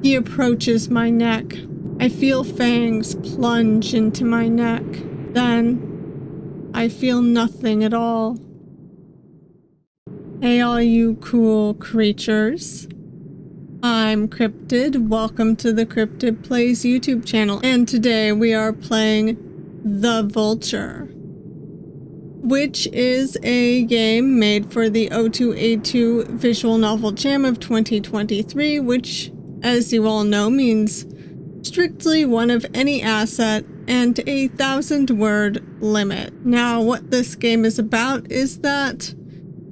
He approaches my neck. I feel fangs plunge into my neck. Then, I feel nothing at all. Hey all you cool creatures. I'm Cryptid. Welcome to the Cryptid Plays YouTube channel. And today we are playing The Vulture, which is a game made for the O2A2 visual novel jam of 2023, which, as you all know, means strictly one of any asset and a 1,000-word limit. Now, what this game is about is that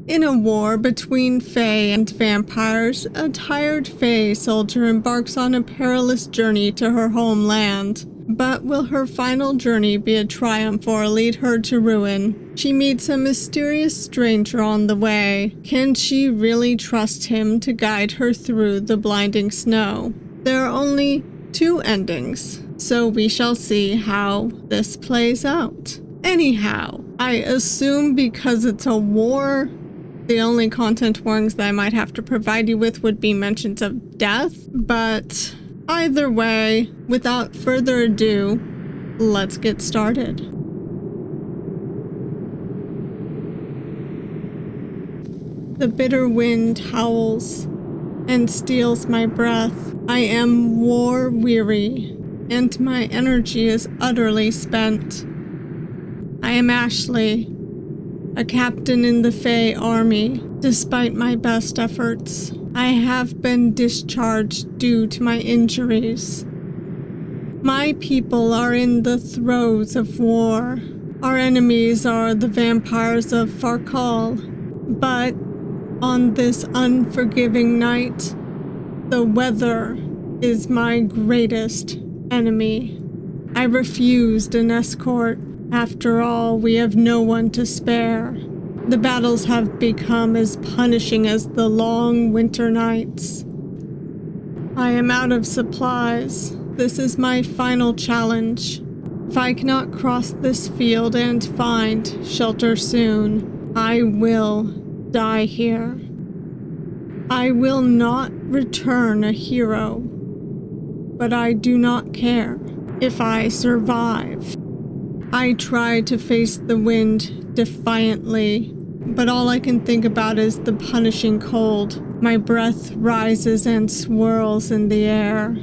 in a war between Fae and Vampires, a tired Fae soldier embarks on a perilous journey to her homeland. But will her final journey be a triumph or lead her to ruin? She meets a mysterious stranger on the way. Can she really trust him to guide her through the blinding snow? There are only 2 endings, so we shall see how this plays out. Anyhow, I assume because it's a war, the only content warnings that I might have to provide you with would be mentions of death, but either way, without further ado, let's get started. The bitter wind howls and steals my breath. I am war-weary, and my energy is utterly spent. I am Ashley, a captain in the Fae army. Despite my best efforts, I have been discharged due to my injuries. My people are in the throes of war. Our enemies are the vampires of Farkal. But on this unforgiving night, the weather is my greatest enemy. I refused an escort. After all, we have no one to spare. The battles have become as punishing as the long winter nights. I am out of supplies. This is my final challenge. If I cannot cross this field and find shelter soon, I will die here. I will not return a hero, but I do not care if I survive. I try to face the wind defiantly, but all I can think about is the punishing cold. My breath rises and swirls in the air.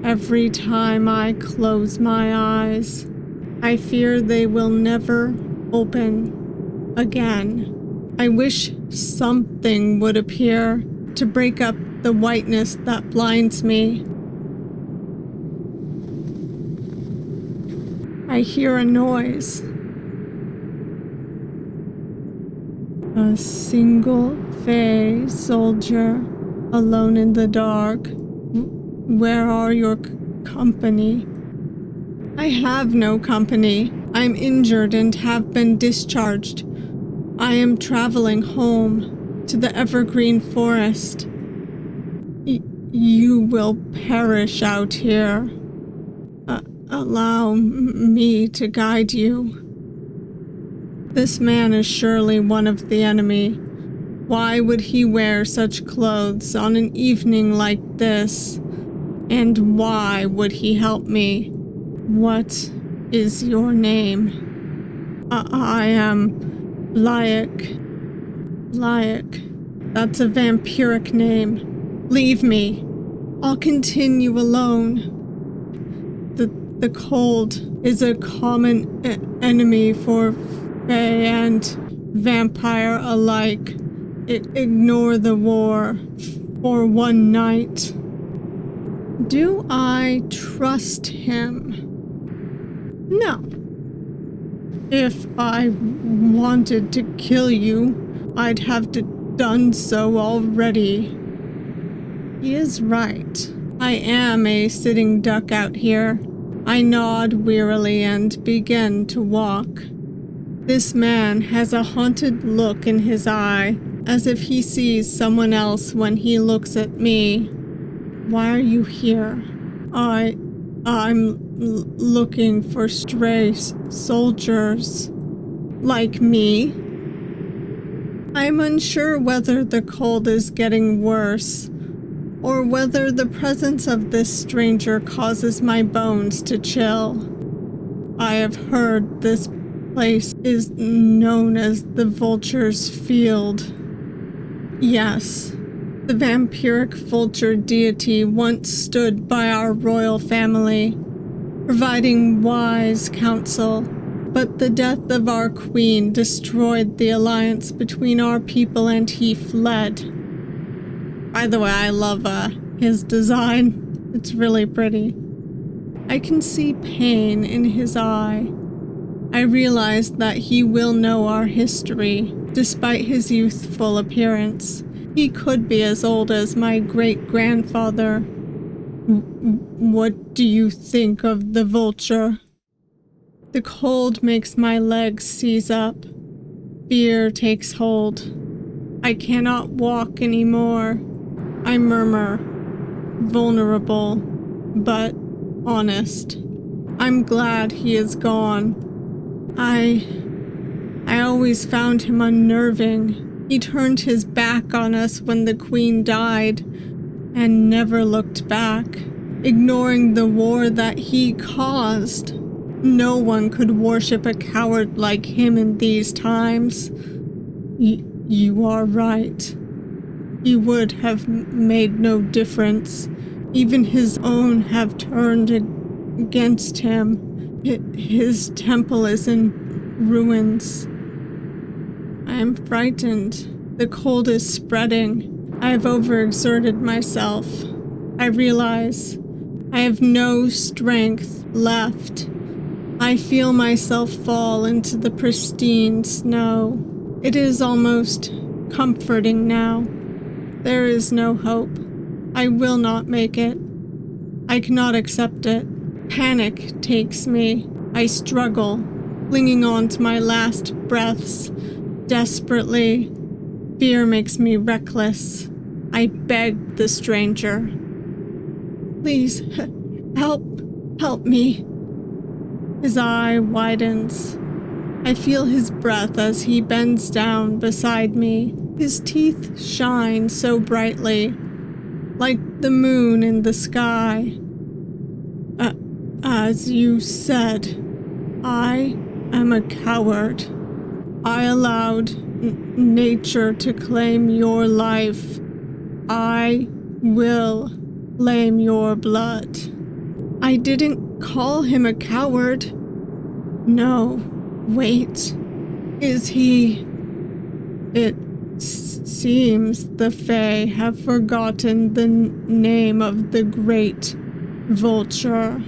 Every time I close my eyes, I fear they will never open again. I wish something would appear to break up the whiteness that blinds me. I hear a noise. A single Fae soldier, alone in the dark. Where are your company? I have no company. I'm injured and have been discharged. I am traveling home to the evergreen forest. You will perish out here. Allow me to guide you. This man is surely one of the enemy. Why would he wear such clothes on an evening like this? And why would he help me? What is your name? I am Lyak. That's a vampiric name. Leave me. I'll continue alone. The cold is a common enemy for Fae and vampire alike. Ignore the war for one night. Do I trust him? No. If I wanted to kill you, I'd have done so already. He is right. I am a sitting duck out here. I nod wearily and begin to walk. This man has a haunted look in his eye, as if he sees someone else when he looks at me. Why are you here? I'm looking for stray soldiers. Like me? I'm unsure whether the cold is getting worse or whether the presence of this stranger causes my bones to chill. I have heard this place is known as the Vulture's Field. Yes, the vampiric vulture deity once stood by our royal family, providing wise counsel, but the death of our queen destroyed the alliance between our people and he fled. By the way, I love his design. It's really pretty. I can see pain in his eye. I realize that he will know our history, despite his youthful appearance. He could be as old as my great-grandfather. What do you think of the vulture? The cold makes my legs seize up. Fear takes hold. I cannot walk anymore. I murmur, vulnerable, but honest. I'm glad he is gone. I always found him unnerving. He turned his back on us when the queen died and never looked back, ignoring the war that he caused. No one could worship a coward like him in these times. You are right. He would have made no difference. Even his own have turned against him. His temple is in ruins. I am frightened. The cold is spreading. I have overexerted myself. I realize I have no strength left. I feel myself fall into the pristine snow. It is almost comforting now. There is no hope. I will not make it. I cannot accept it. Panic takes me. I struggle, clinging on to my last breaths, desperately. Fear makes me reckless. I beg the stranger. Please, help me. His eye widens. I feel his breath as he bends down beside me. His teeth shine so brightly, like the moon in the sky. As you said, I am a coward. I allowed nature to claim your life. I will claim your blood. I didn't call him a coward. No, wait. Is he? It seems the Fae have forgotten the name of the great Vulture.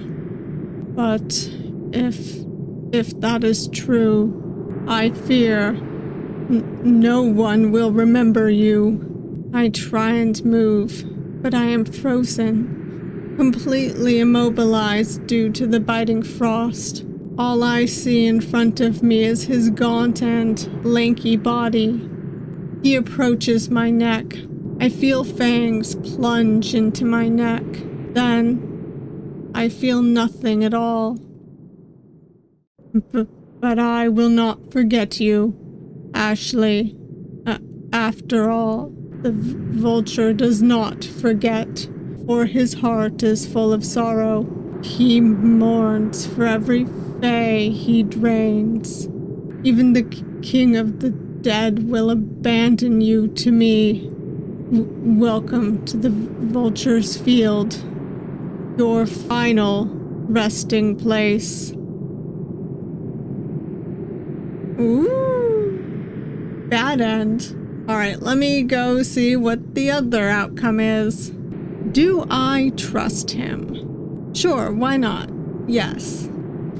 But if that is true, I fear no one will remember you. I try and move, but I am frozen, completely immobilized due to the biting frost. All I see in front of me is his gaunt and lanky body. He approaches my neck. I feel fangs plunge into my neck. Then, I feel nothing at all. But I will not forget you, Ashley. After all, the vulture does not forget, for his heart is full of sorrow. He mourns for every Fae he drains. Even the king of the dead will abandon you to me. Welcome to the Vulture's Field, your final resting place. Ooh, bad end. Alright, let me go see what the other outcome is. Do I trust him? Sure, why not? Yes.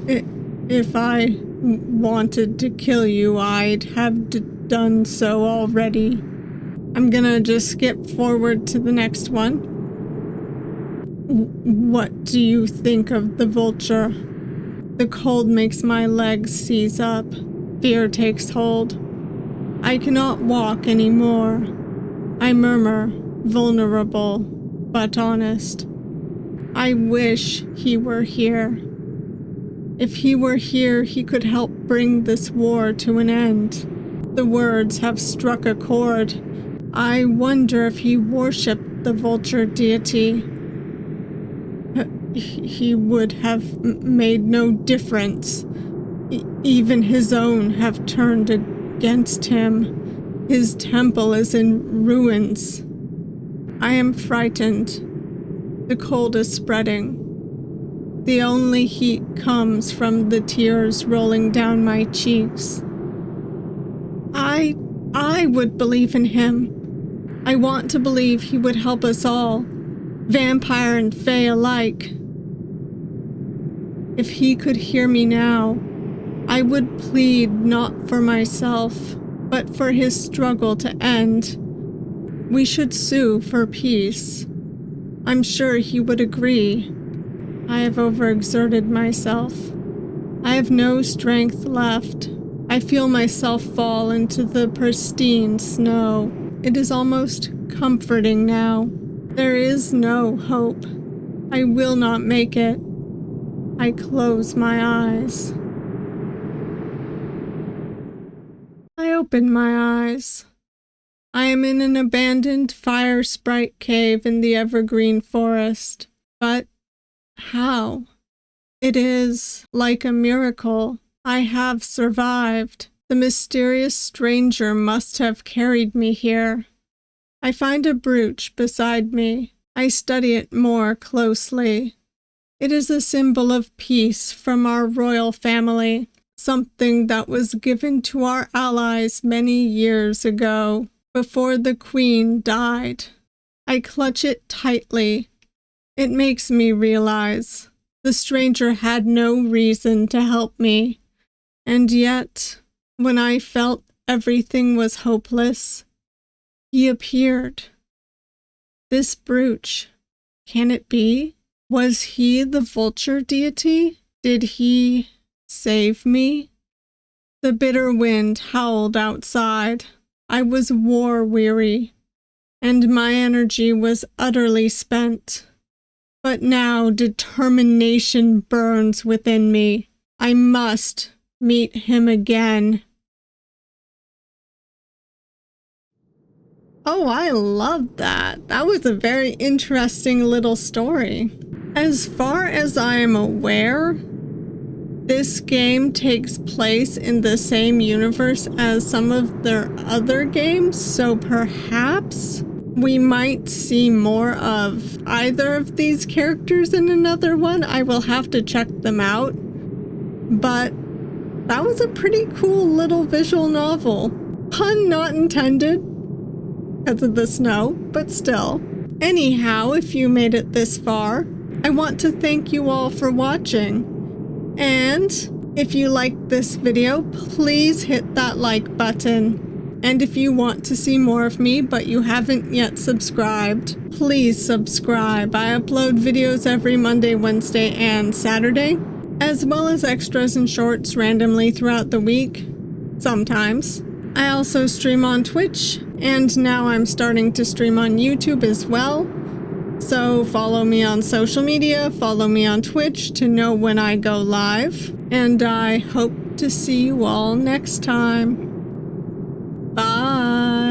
If I wanted to kill you, I'd have done so already. I'm gonna just skip forward to the next one. What do you think of the vulture? The cold makes my legs seize up. Fear takes hold. I cannot walk anymore. I murmur, vulnerable, but honest. I wish he were here. If he were here, he could help bring this war to an end. The words have struck a chord. I wonder if he worshipped the Vulture deity, he would have made no difference. Even his own have turned against him. His temple is in ruins. I am frightened. The cold is spreading. The only heat comes from the tears rolling down my cheeks. I would believe in him. I want to believe he would help us all, vampire and fae alike. If he could hear me now, I would plead not for myself, but for his struggle to end. We should sue for peace. I'm sure he would agree. I have overexerted myself. I have no strength left. I feel myself fall into the pristine snow. It is almost comforting now. There is no hope. I will not make it. I close my eyes. I open my eyes. I am in an abandoned fire sprite cave in the evergreen forest. But how? It is like a miracle. I have survived. The mysterious stranger must have carried me here. I find a brooch beside me. I study it more closely. It is a symbol of peace from our royal family, something that was given to our allies many years ago, before the queen died. I clutch it tightly. It makes me realize the stranger had no reason to help me. And yet, when I felt everything was hopeless, he appeared. This brooch, can it be? Was he the Vulture deity? Did he save me? The bitter wind howled outside. I was war-weary, and my energy was utterly spent. But now determination burns within me. I must meet him again. Oh, I love that. That was a very interesting little story. As far as I am aware, this game takes place in the same universe as some of their other games, so perhaps we might see more of either of these characters in another one. I will have to check them out. But that was a pretty cool little visual novel. Pun not intended, because of the snow, but still. Anyhow, if you made it this far, I want to thank you all for watching. And if you liked this video, please hit that like button. And if you want to see more of me, but you haven't yet subscribed, please subscribe. I upload videos every Monday, Wednesday, and Saturday, as well as extras and shorts randomly throughout the week, sometimes. I also stream on Twitch, and now I'm starting to stream on YouTube as well. So follow me on social media, follow me on Twitch to know when I go live, and I hope to see you all next time. Bye!